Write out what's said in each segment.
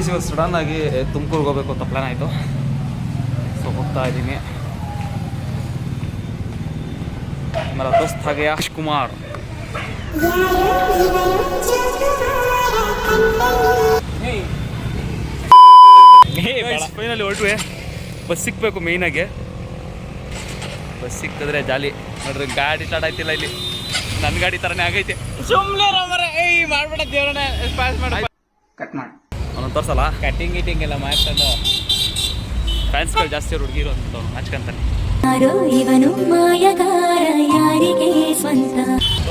ಇವಾಗ ಸಡನ್ನಾಗಿ ತುಮಕೂರಿಗೆ ಹೋಗ್ಬೇಕು ಅಂತ ಪ್ಲ್ಯಾನ್ ಆಯಿತು. ಸೊ ಹೋಗ್ತಾ ಇದ್ದೀನಿ. मेरा दोस्त आ गया कुमार. ಫೈನಲಿ ಹೊರಟ್ವೆ. ಬಸ್ ಸಿಕ್ಬೇಕು ಮೇಯ್ನಾಗೆ. ಬಸ್ ಸಿಕ್ಕಿದ್ರೆ ಜಾಲಿ. ನೋಡ್ರಿ ಗಾಡಿ ಸ್ಟಾರ್ಟ್ ಆಯ್ತಿಲ್ಲ ಇಲ್ಲಿ. ನನ್ನ ಗಾಡಿ ಥರನೇ ಆಗೈತೆ. ಸುಮ್ಮನೆ ಮಾಡ್ಬೇಡ ದೇವ್ರನ್ನ ಪಾಸ್ ಮಾಡಿ ಕಟ್ ಮಾಡಿ ಅವನು ತೋರ್ಸಲ್ಲ. ಕಟಿಂಗ್ ಗಿಟಿಂಗ್ ಎಲ್ಲ ಮಾಡ್ಕೊಂಡು ಫ್ಯಾನ್ಸ್ಗಳು ಜಾಸ್ತಿ ಅವ್ರು ಹುಡುಗಿರು ಅಂತ ಹಚ್ಕೊಂತಾನೆ.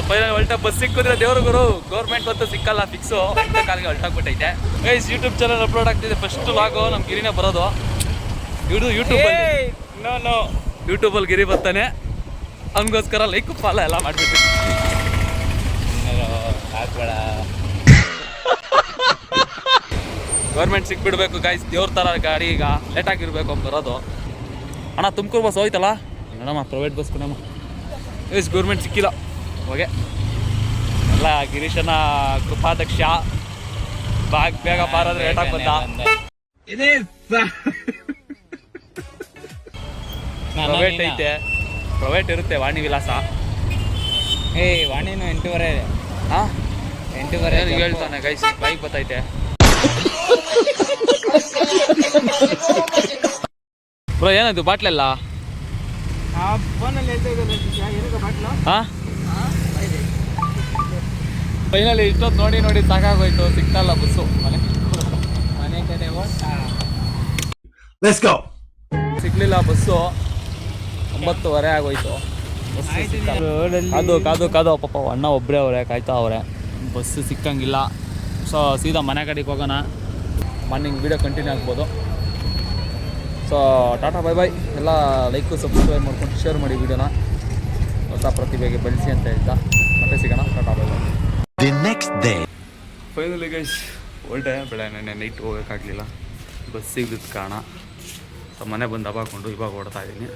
ಫೈನಲ್ ಹೊಲ್ಟ ಬಸ್ ಸಿಕ್ಕಿದ್ರೆ ದೇವ್ರ ಗುರು. ಗೌರ್ಮೆಂಟ್ ಬಂತು ಸಿಕ್ಕಲ್ಲ ಫಿಕ್ಸು. ಕಾಲಿಗೆ ಹೊಲ್ಟಾಗ್ಬಿಟ್ಟೈತೆ. ಗೈಸ್ ಯೂಟ್ಯೂಬ್ ಚಾನಲ್ ಅಪ್ಲೋಡ್ ಆಗ್ತಿದೆ. ಫಸ್ಟ್ ಲಾಗು ನಮ್ಮ ಗಿರಿನೇ ಬರೋದು. ಯೂಟ್ಯೂಬಲ್ಲಿ ಗಿರಿ ಬರ್ತಾನೆ. ಹಂಗೋಸ್ಕರ ಲೈಕ್ ಫಾಲೋ ಎಲ್ಲ ಮಾಡಿಬಿಟ್ಟು ಹಾಕ್ಬೇಡ. Government ಸಿಕ್ಬಿಡ್ಬೇಕು guys. ದೇವ್ರ ಥರ ಗಾಡಿ ಈಗ ಲೇಟಾಗಿರ್ಬೇಕು ಬರೋದು. ಅಣ್ಣ ತುಮಕೂರು ಬಸ್ ಹೋಯ್ತಲ್ಲ ಮೇಡಮ್ಮ, ಪ್ರೈವೇಟ್ ಬಸ್ ಕೊಡಮ್ಮ. ಗೈಸ್ ಗೌರ್ಮೆಂಟ್ ಸಿಕ್ಕಿಲ್ಲ. ಹೋಗೆ ಎಲ್ಲ ಗಿರೀಶನ ಕೃಪಾಧ್ಯಕ್ಷ. ಬೇಗ ಬಾರಾದ್ರೆ ಲೇಟಾಗಿ ಬಂದ. ಪ್ರೈವೇಟ್ ಐತೆ, ಪ್ರೈವೇಟ್ ಇರುತ್ತೆ. ವಾಣಿ ವಿಲಾಸ. ವಾಣಿನೂ 8:30. ಹಾಂ 8:30 ಹೇಳ್ತಾನೆ ಗೈಸ್. ಬೈಕ್ ಬತ್ತೈತೆ. ಬ್ರೋ ಏನದು ಬಾಟ್ಲೆಲ್ಲ? ಹಾಂ ಫೈನಲಿ ಇಷ್ಟೊತ್ತು ನೋಡಿ ಸಾಕಾಗೋಯ್ತು. ಸಿಗ್ತಲ್ಲ ಬಸ್ಸು. ಮನೆ ಕಡೆ ಸಿಗ್ಲಿಲ್ಲ ಬಸ್ಸು. 9:30 ಆಗೋಯ್ತು. ಕಾದು ಪಾಪ ಅಣ್ಣ ಒಬ್ಬರೇ ಅವರೇ ಕಾಯ್ತಾ ಅವರೇ. ಬಸ್ಸು ಸಿಕ್ಕಂಗಿಲ್ಲ. ಸೊ ಸೀದಾ ಮನೆ ಕಡೆಗೆ ಹೋಗೋಣ. ಮಾರ್ನಿಂಗ್ ವೀಡಿಯೋ ಕಂಟಿನ್ಯೂ ಆಗ್ಬೋದು. So tata bye bye. ಎಲ್ಲ ಲೈಕು ಸಬ್ಸ್ಕ್ರೈಬ್ ಮಾಡ್ಕೊಂಡು ಶೇರ್ ಮಾಡಿ ವೀಡಿಯೋನ. ಹೊಸ ಪ್ರತಿಭೆಗೆ ಬೆಳೆಸಿ ಅಂತ ಹೇಳ್ತಾ ಮತ್ತೆ ಸಿಗೋಣ. Tata bye bye. Next day finally guys ಹೊರಟೆ. ನೆನ್ನೆ ನೈಟ್ ಹೋಗೋಕ್ಕಾಗಲಿಲ್ಲ, ಬಸ್ ಸಿಗಲಿದ್ದು ಕಾರಣ. ಸೊ ಮನೆ ಬಂದು ಹಬ್ಬಾಕೊಂಡು ಇವಾಗ ಓಡ್ತಾ ಇದ್ದೀನಿ.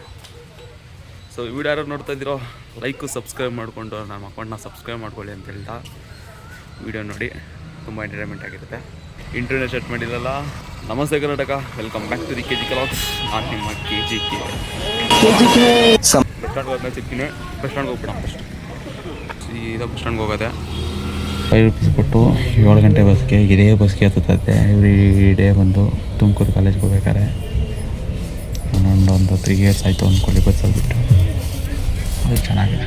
ಸೊ ಈ ವಿಡಿಯೋ ಯಾರು ನೋಡ್ತಾ ಇದ್ದೀರೋ ಲೈಕು ಸಬ್ಸ್ಕ್ರೈಬ್ ಮಾಡಿಕೊಂಡು ನಮ್ಮ ಅಕೌಂಟ್ನ ಸಬ್ಸ್ಕ್ರೈಬ್ ಮಾಡ್ಕೊಳ್ಳಿ ಅಂತ ಹೇಳ್ತಾ ವಿಡಿಯೋ ನೋಡಿ. ತುಂಬ ಎಂಟರ್ಟೈನ್ಮೆಂಟ್ ಆಗಿರುತ್ತೆ. ಇಂಟರ್ನೆಟ್ ಸೆಟ್ ಮಾಡಿರಲ್ಲ. ನಮಸ್ತೆ Karnataka, welcome back to the KG Vlogs. ನಾನು ನಿಮ್ಮ KG ಬಸ್ ಸ್ಟ್ಯಾಂಡ್ಗೆ ಹೋದ್ಮೇಲೆ ಸಿಗ್ತೀನಿ. ಬಸ್ ಸ್ಟ್ಯಾಂಡ್ಗೆ ಹೋಗ್ಬಿಡೋಣ. ಫಸ್ಟ್ ಸೀದಾ ಬಸ್ ಸ್ಟ್ಯಾಂಡ್ಗೆ ಹೋಗೋದೆ. 5 ರೂಪೀಸ್ ಕೊಟ್ಟು 7 ಗಂಟೆ ಬಸ್ಗೆ ಇದೇ ಬಸ್ಗೆ ಹತ್ತುತ್ತೆ. ಎವ್ರಿ ಡೇ ಬಂದು ತುಮಕೂರು ಕಾಲೇಜ್ಗೆ ಹೋಗ್ಬೇಕಾರೆ ಒಂದು 3 ಇಯರ್ಸ್ ಆಯಿತು ಅಂದ್ಕೊಳ್ಳಿ ಬಸ್ಸಲ್ಲಿ ಬಿಟ್ಟು. ಅದು ಚೆನ್ನಾಗಿದೆ.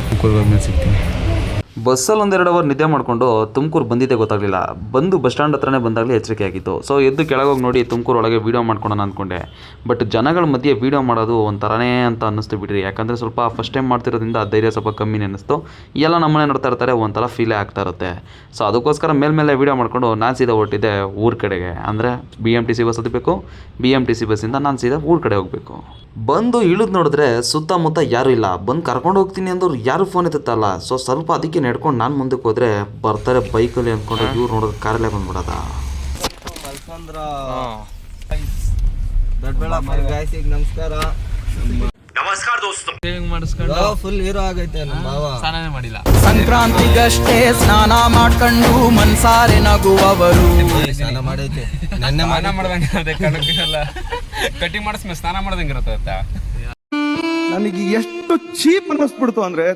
ತುಮಕೂರಿಗೆ ಹೋದ್ಮೇಲೆ ಸಿಗ್ತೀನಿ. ಬಸ್ಸಲ್ಲಿ 1-2 ಅವರ್ ನಿದ್ದೆ ಮಾಡಿಕೊಂಡು ತುಮಕೂರು ಬಂದಿದ್ದೇ ಗೊತ್ತಾಗಲಿಲ್ಲ. ಬಂದು ಬಸ್ ಸ್ಟ್ಯಾಂಡ್ ಹತ್ರನೇ ಬಂದಾಗಲೇ ಎಚ್ಚರಿಕೆ ಆಗಿತ್ತು. ಸೊ ಎದ್ದು ಕೆಳಗೋಗಿ ನೋಡಿ ತುಮಕೂರು ಒಳಗೆ ವೀಡಿಯೋ ಮಾಡ್ಕೊಳ್ಳೋಣ ಅಂದ್ಕೊಂಡೆ. ಬಟ್ ಜನಗಳ ಮಧ್ಯೆ ವೀಡಿಯೋ ಮಾಡೋದು ಒಂಥರನೇ ಅಂತ ಅನ್ನಿಸ್ತು ಬಿಡ್ರಿ. ಯಾಕಂದರೆ ಸ್ವಲ್ಪ ಫಸ್ಟ್ ಟೈಮ್ ಮಾಡ್ತಿರೋದ್ರಿಂದ ಧೈರ್ಯ ಸ್ವಲ್ಪ ಕಮ್ಮಿನೇ ಅನ್ನಿಸ್ತು. ಎಲ್ಲ ನಮ್ಮನೆ ನೋಡ್ತಾ ಇರ್ತಾರೆ, ಒಂಥರ ಫೀಲೇ ಆಗ್ತಾ ಇರುತ್ತೆ. ಸೊ ಅದಕ್ಕೋಸ್ಕರ ಮೇಲ್ಮೇಲೆ ವೀಡಿಯೋ ಮಾಡಿಕೊಂಡು ನಾನು ಸೀದಾ ಹೊರಟಿದ್ದೆ ಊರ ಕಡೆಗೆ. ಅಂದರೆ BMTC ಬಸ್ ಹತ್ತಬೇಕು. BMTC ಬಸ್ಸಿಂದ ನಾನು ಸೀದಾ ಊರ ಕಡೆ ಹೋಗಬೇಕು. ಬಂದು ಇಳಿದು ನೋಡಿದ್ರೆ ಸುತ್ತಮುತ್ತ ಯಾರೂ ಇಲ್ಲ. ಬಂದು ಕರ್ಕೊಂಡು ಹೋಗ್ತೀನಿ ಅಂದವ್ರು ಯಾರು ಫೋನ್ ಎತ್ತಲ್ಲ. ಸೊ ಸ್ವಲ್ಪ ಅದಕ್ಕೆ ನಡ್ಕೊಂಡು ನಾನು ಮುಂದಕ್ಕೆ ಹೋದರೆ ಬರ್ತಾರೆ ಬೈಕಲ್ಲಿ ಅಂದ್ಕೊಂಡು. ಇವ್ರು ನೋಡಿದ್ರೆ ಕಾರಲ್ಲೇ ಬಂದ್ಬಿಡೋದ. ನಮಸ್ಕಾರ ದೋಸ್ತ. ಫುಲ್ ಹೀರೋ ಆಗೈತೆ ನಮ್ಮ ಭಾವ. ಸ್ನಾನನೇ ಮಾಡಿಲ್ಲ. ಸಂಕ್ರಾಂತಿಗಷ್ಟೇ ಸ್ನಾನ ಮಾಡ್ಕೊಂಡು ಮನ್ಸಾರೆ ನಗುವವರು. ಸ್ನಾನ ಮಾಡೈತೆ. ನೆನ್ನೆ ಸ್ನಾನ ಮಾಡ್ದಂಗೆ ಕಟಿಂಗ್ ಮಾಡಿಸ್ಮೇಲೆ ಸ್ನಾನ ಮಾಡ್ದಂಗಿರುತ್ತೆ. ನನಗೆ ಎಷ್ಟು ಚೀಪ್ ಅನ್ನಿಸ್ಬಿಡ್ತು ಅಂದ್ರೆ,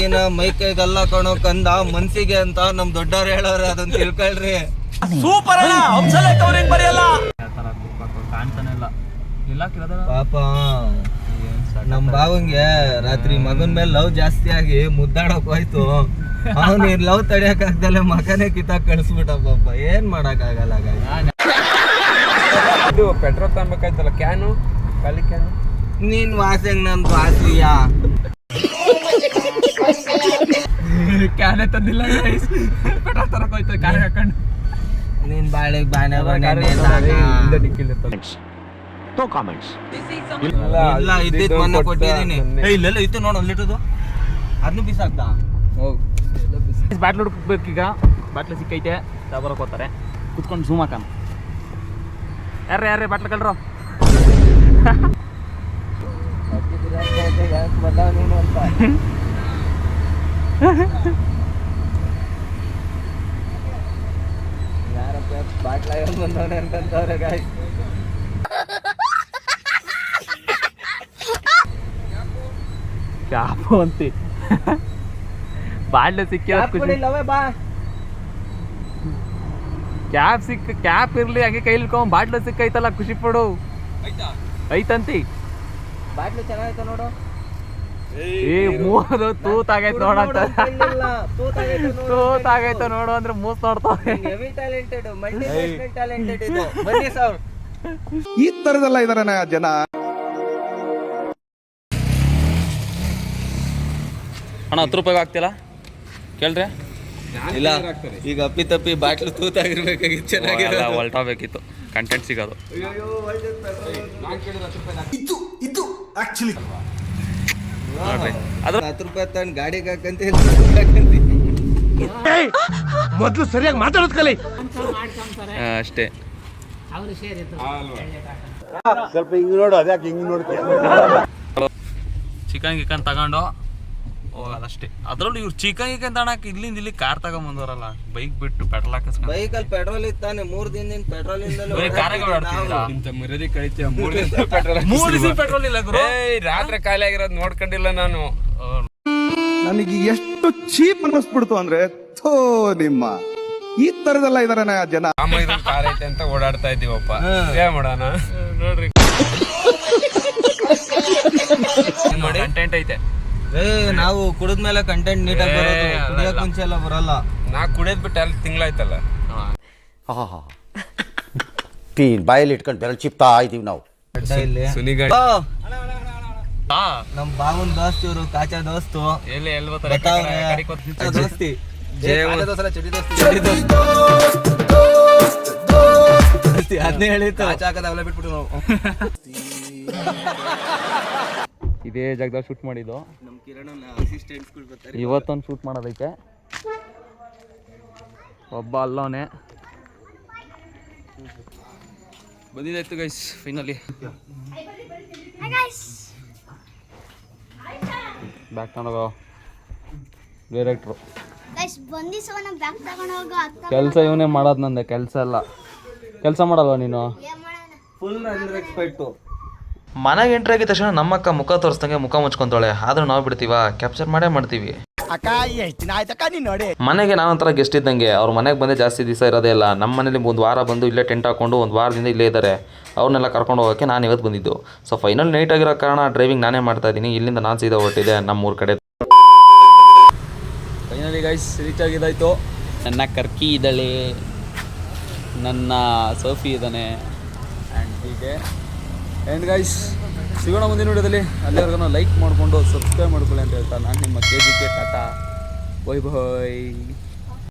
ಏನ ಮೈ ಕೈಗೆಲ್ಲ ಕಣೋ ಕಂದ ಮನ್ಸಿಗೆ ಅಂತ ನಮ್ ದೊಡ್ಡವ್ರು ಹೇಳೋರು, ಅದನ್ನ ತಿಳ್ಕೊಳ್ರಿ. ಸೂಪರ್ ಬರೆಯಲ್ಲ ಕಾಣ್ತಾನೆ ಇಲ್ಲ. ಪಾಪ ನಮ್ ಬಾವಂಗೆ ರಾತ್ರಿ ಮಗನ್ ಮೇಲೆ ಲವ್ ಜಾಸ್ತಿ ಆಗಿ ಮುದ್ದಾಡಕ್ ಹೋಯ್ತು. ಅವನು ಲವ್ ತಡಿಯಕ್ ಆಗ್ದಲೆ ಮಗನೇ ಕಿತ್ತಾಕ್ ಕಳಿಸ್ಬಿಟ್ಟ. ಪಾಪ ಏನ್ ಮಾಡಕ್ ಆಗಲ್ಲ. ಇದು ಪೆಟ್ರೋಲ್ ತಗೊಬೇಕಾಯ್ತಲ್ಲ, ಕ್ಯಾನು ಖಾಲಿ ಕ್ಯಾನು. ನೀನ್ ವಾಸಂಗ್ ನನ್ ವಾಸಿಯಾ ಕ್ಯಾನೆ ತಂದಿಲ್ಲ. ಪೆಟ್ರೋಲ್ ತರಕ್ ಹೋಯ್ತು ಕ್ಯಾನ್ ಹಾಕೊಂಡು. ನೀನ್ ಬಾಳೆಗ್ ಬಾನೆ ಇಲ್ಲ ಇದ್ದಿದ್ ಮೊನ್ನೆ ಕೊಟ್ಟಿದ್ದೀನಿ. ಇಲ್ಲೆಲ್ಲ ಇತ್ತು ನೋಡು 1 ಲೀಟರ್ದು. ಅದನ್ನು ಬಿಸಾಕ್ದ. ಬಾಟ್ಲು ಹುಡುಕ್ಬೇಕೀಗ. ಬಾಟ್ಲು ಸಿಕ್ಕೈತೆ. ತಗೊಳಕ್ ಹೋಗ್ತಾರೆ ಕುತ್ಕೊಂಡು ಝೂಮ್ ಹಾಕೋಣ. ಯಾರ್ರೆ ಬಾಟ್ಲು ಕಳ್ರು. ಯಾರಪ್ಪ ಬಾಟ್ಲ ಬಂದವನೆ ಅಂತಂತವ್ರೆ ಗಾಯ್ಸ್. ಕ್ಯಾಪ್ ಅಂತಿ ಬಾಡ್ಲೆ ಸಿಕ್ಕಿಲ್ಲ ಬಾ ಕ್ಯಾಪ್ ಇರ್ಲಿ ಹಂಗೆ ಕೈಲಿ ಇಟ್ಕೊಂಡ್ ಬಾಟ್ಲು ಸಿಕ್ಕೈತಲ್ಲ ಖುಷಿ ಪಡು. ಐತಂತಿ ಬಾಟ್ಲು ಚೆನ್ನಾಗೈತೆ ನೋಡು. ಏ ಮೂವದು ತೂತಾಗೈತೆ ನೋಡಂತ ತೂತಾಗೈತೆ ನೋಡು ಅಂದ್ರೆ ಮೂಸ್ ನೋಡ್ತಾವೆ. ಹೆವಿ ಟ್ಯಾಲೆಂಟೆಡ್, ಮಲ್ಟಿ ಟ್ಯಾಲೆಂಟೆಡ್ ಇದು. ಬನ್ನಿ ಸರ್, ಈ ತರದೆಲ್ಲ ಇದಾರೆ ಜನ. ಅಣ್ಣ 10 ರೂಪಾಯಿಗೆ ಆಗ್ತಿಲ್ಲ ಕೇಳ್ರಿ. ಇಲ್ಲ ಈಗ ಅಪ್ಪಿ ತಪ್ಪಿ ಬಾಟ್ಲು ತೂತಾಗಿರ್ಬೇಕಾಗಿತ್ತು, ಚೆನ್ನಾಗಿರೋ ಹೊಲ್ಟಾಗಬೇಕಿತ್ತು ಕಂಟೆಂಟ್ ಸಿಗೋದು. ನೋಡ್ರಿ ಅದು 10 ರೂಪಾಯಿ ತಗೊಂಡು ಗಾಡಿಗೆ ಹಾಕಂತ ಮೊದ್ಲು ಸರಿಯಾಗಿ ಮಾತಾಡೋದ್ ಕಲಿ. ಅಷ್ಟೇ. ಸ್ವಲ್ಪ ಹಿಂಗ್ ನೋಡು, ಅದ್ಯಾಕೆ ಹಿಂಗ್ ನೋಡ್ತೀಯ? ಚಿಕನ್ ತಗೊಂಡು ಹೋಗೋದಷ್ಟೇ. ಅದ್ರಲ್ಲೂ ಇವ್ರು ಚಿಕನ್ ತಗೊಳಕ್ ಇಲ್ಲಿಂದ ಇಲ್ಲಿ ಕಾರ್ ತಗೊಂಬಂದವರಲ್ಲ, ಬೈಕ್ ಬಿಟ್ಟು ಪೆಟ್ರೋಲ್ ಹಾಕಿಸ್ಕೊಂಡು. ಬೈಕಲ್ಲಿ ಪೆಟ್ರೋಲ್ ಇತ್ತಾನೆ 3 ದಿನದಿಂದ ಪೆಟ್ರೋಲ್ ಪೆಟ್ರೋಲ್ ಇಲ್ಲ ಗುರು. ರಾತ್ರಿ ಖಾಲಿ ಆಗಿರೋದು ನೋಡ್ಕೊಂಡಿಲ್ಲ ನಾನು. ನನಗೆ ಎಷ್ಟು ಚೀಪ್ ಅನ್ನಿಸ್ಬಿಡ್ತು ಅಂದ್ರೆ, ಥೋ ನಿಮ್ಮ ಈ ತರದೆಲ್ಲ ಇದಾರೆ ಜನ. ಕಾರ್ ಐತೆ ಅಂತ ಓಡಾಡ್ತಾ ಇದೀವಪ್ಪ, ಏನ್ ಮಾಡೋಣ ನೋಡ್ರಿ ಕಂಟೆಂಟ್ ಐತೆ. ನಾವು ಕುಡಿದ್ಮೇಲೆ ಕಂಟೆಂಟ್ ನೀಟಾಗಿ ಬರೋದು, ಕುಡಿಯೋಕ್ ಮುಂಚೆ ಎಲ್ಲ ಬರಲ್ಲ. ನಾ ಕುಡಿಯೋದ್ ಬಿಟ್ಟು ಅಲ್ಲಿ ತಿಂಗಳಾಯ್ತಲ್ಲ. ಟೀನ್ ಬಾಯಲ್ಲಿ ಇಟ್ಕೊಂಡು ಬೆರಳು ಚಿಪ್ತಾ ಇದೀವಿ ನಾವು. ಸುನಿಗಾಡಿ ನಮ್ ಬಾವನ್ ದೋಸ್ತ್ ಇವ್ರು, ಕಾಚಾ ದೋಸ್ತು ಎಲ್ಲಿ ದೋಸ್ತಿ ಅದನ್ನೇ ಹೇಳಿತ್ತು. ಬಿಟ್ಬಿಟ್ಟು ನಾವು ಇದೇ ಜಾಗದಾಗ ಶೂಟ್ ಮಾಡಿದ್ದು. ನಮ್ ಕಿರಣ್ ಅಸಿಸ್ಟೆಂಟ್ಸ್ಗಳು ಬರ್ತಾರೆ, ಇವತ್ತೊಂದು ಶೂಟ್ ಮಾಡೋದೈತೆ. ಒಬ್ಬ ಅಲ್ಲವನೇ ಬಂದಿದ್ದಾಯ್ತು ಗೈಸ್ ಫೈನಲಿ. ಬ್ಯಾಕ್ ತಗೊಂಡೋಗೋ ಡೈರೆಕ್ಟ್ರು. ಕೆಲಸ ಇವನೇ ಮಾಡೋದು, ನಂದೆ ಕೆಲಸ ಎಲ್ಲ. ಕೆಲಸ ಮಾಡಲ್ವ ನೀನು? Full respect. ಮನೆಗೆ ಎಂಟ್ರಿ ಆಗಿದ ತಕ್ಷಣ ನಮ್ಮಕ್ಕ ಮುಖ ತೋರಿಸ್ದಂಗೆ ಮುಖ ಮುಚ್ಕೊಂತಾಳೆ. ಆದ್ರೂ ನಾವು ಬಿಡ್ತೀವ, ಕ್ಯಾಪ್ಚರ್ ಮಾಡೇ ಮಾಡ್ತೀವಿ. ಮನೆಗೆ ನಾವೊಂಥರ ಗೆಸ್ಟ್ ಇದ್ದಂಗೆ. ಅವ್ರ ಮನೆಗೆ ಬಂದೇ ಜಾಸ್ತಿ ದಿವಸ ಇರೋದೇ ಇಲ್ಲ. ನಮ್ಮ ಮನೇಲಿ 1 ವಾರ ಬಂದು ಇಲ್ಲೇ ಟೆಂಟ್ ಹಾಕೊಂಡು 1 ವಾರದಿಂದ ಇಲ್ಲೇ ಇದ್ದಾರೆ. ಅವ್ರನ್ನೆಲ್ಲ ಕರ್ಕೊಂಡು ಹೋಗೋಕ್ಕೆ ನಾನು ಇವತ್ತು ಬಂದಿದ್ದು. ಸೊ ಫೈನಲ್ ನೈಟ್ ಆಗಿರೋ ಕಾರಣ ಡ್ರೈವಿಂಗ್ ನಾನೇ ಮಾಡ್ತಾ ಇದ್ದೀನಿ. ಇಲ್ಲಿಂದ ನಾನು ಸೀದಾ ಹೊರಟಿದೆ ನಮ್ಮೂರ ಕಡೆ. ಫೈನಲಿ ಗೈಸ್ ರೀಚ್ ಆಗಿದ್ದಾಯ್ತು. ನನ್ನ ಕರ್ಕಿ ಇದ್ದಾಳೆ, ನನ್ನ ಸೋಫಿ ಇದ್ದಾನೆ ಆ್ಯಂಡ್ ಹೀಗೆ. ಆ್ಯಂಡ್ ಗೈಸ್ ಸಿಗೋಣ ಮುಂದಿನ ವಿಡಿಯೋದಲ್ಲಿ. ಅಲ್ಲಿವರೆಗೂ ಲೈಕ್ ಮಾಡಿಕೊಂಡು ಸಬ್ಸ್ಕ್ರೈಬ್ ಮಾಡ್ಕೊಳ್ಳಿ ಅಂತ ಹೇಳ್ತಾ ನಾನು ನಿಮ್ಮ KGK ಟಾಟಾ. ಬಾಯ್ ಬಾಯ್.